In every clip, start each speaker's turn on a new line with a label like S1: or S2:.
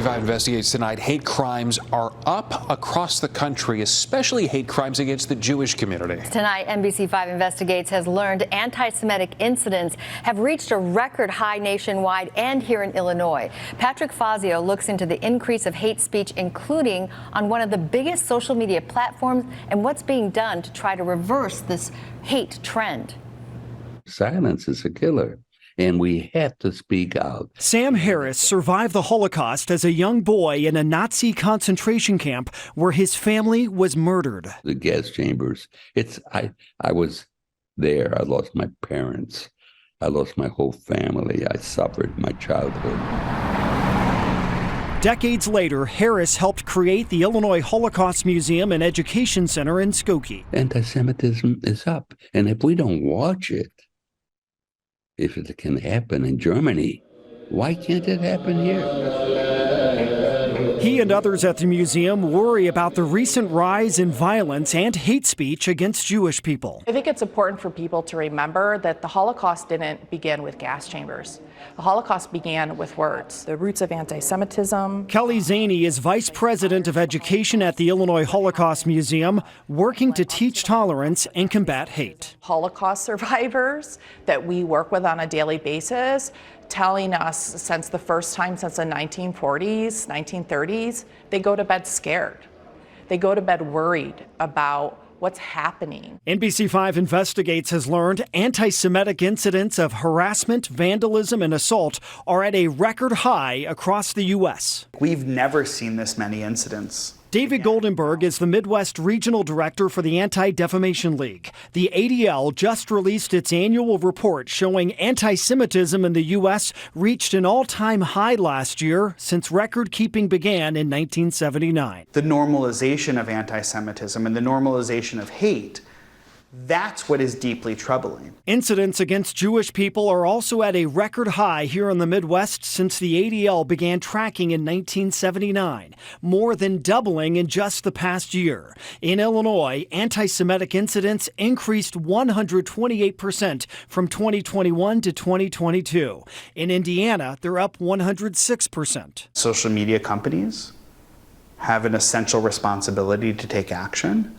S1: NBC5 investigates tonight. Hate crimes are up across the country, especially hate crimes against the Jewish community.
S2: Tonight, NBC5 investigates has learned anti-Semitic incidents have reached a record high nationwide and here in Illinois. Patrick Fazio looks into the increase of hate speech, including on one of the biggest social media platforms, and what's being done to try to reverse this hate trend.
S3: Silence is a killer, and we have to speak out.
S4: Sam Harris survived the Holocaust as a young boy in a Nazi concentration camp where his family was murdered.
S3: The gas chambers, I was there. I lost my parents. I lost my whole family. I suffered my childhood.
S4: Decades later, Harris helped create the Illinois Holocaust Museum and Education Center in Skokie.
S3: Anti-Semitism is up, and if we don't watch it, if it can happen in Germany, why can't it happen here?
S4: He and others at the museum worry about the recent rise in violence and hate speech against Jewish people.
S5: I think it's important for people to remember that the Holocaust didn't begin with gas chambers. The Holocaust began with words, the roots of anti-Semitism.
S4: Kelly Zaney is vice president of education at the Illinois Holocaust Museum, working to teach tolerance and combat hate.
S5: Holocaust survivors that we work with on a daily basis telling us since the 1940s, 1930s, they go to bed scared. They go to bed worried about what's happening.
S4: NBC5 Investigates has learned anti-Semitic incidents of harassment, vandalism, and assault are at a record high across the U.S.
S6: We've never seen this many incidents.
S4: David Goldenberg is the Midwest Regional Director for the Anti-Defamation League. The ADL just released its annual report showing anti-Semitism in the U.S. reached an all-time high last year since record-keeping began in 1979.
S6: The normalization of anti-Semitism and the normalization of hate, that's what is deeply troubling.
S4: Incidents against Jewish people are also at a record high here in the Midwest since the ADL began tracking in 1979, more than doubling in just the past year. In Illinois, anti-Semitic incidents increased 128% from 2021 to 2022. In Indiana, they're up 106%.
S6: Social media companies have an essential responsibility to take action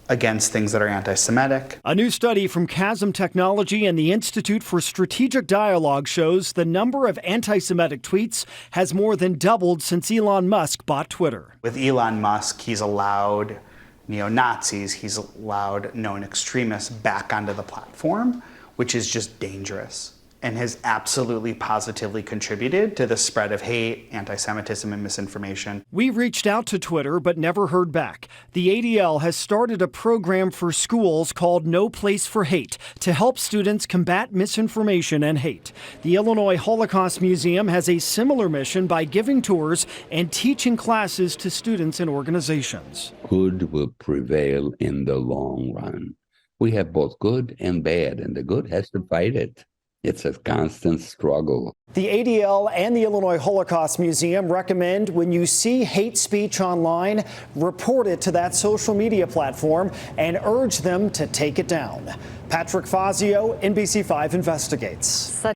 S6: against things that are anti-Semitic.
S4: A new study from Chasm Technology and the Institute for Strategic Dialogue shows the number of anti-Semitic tweets has more than doubled since Elon Musk bought Twitter.
S6: With Elon Musk, he's allowed neo-Nazis, he's allowed known extremists back onto the platform, which is just dangerous and has absolutely positively contributed to the spread of hate, anti-Semitism, and misinformation.
S4: We reached out to Twitter but never heard back. The ADL has started a program for schools called No Place for Hate to help students combat misinformation and hate. The Illinois Holocaust Museum has a similar mission by giving tours and teaching classes to students and organizations.
S3: Good will prevail in the long run. We have both good and bad, and the good has to fight it. It's a constant struggle.
S4: The ADL and the Illinois Holocaust Museum recommend when you see hate speech online, report it to that social media platform and urge them to take it down. Patrick Fazio, NBC5 Investigates.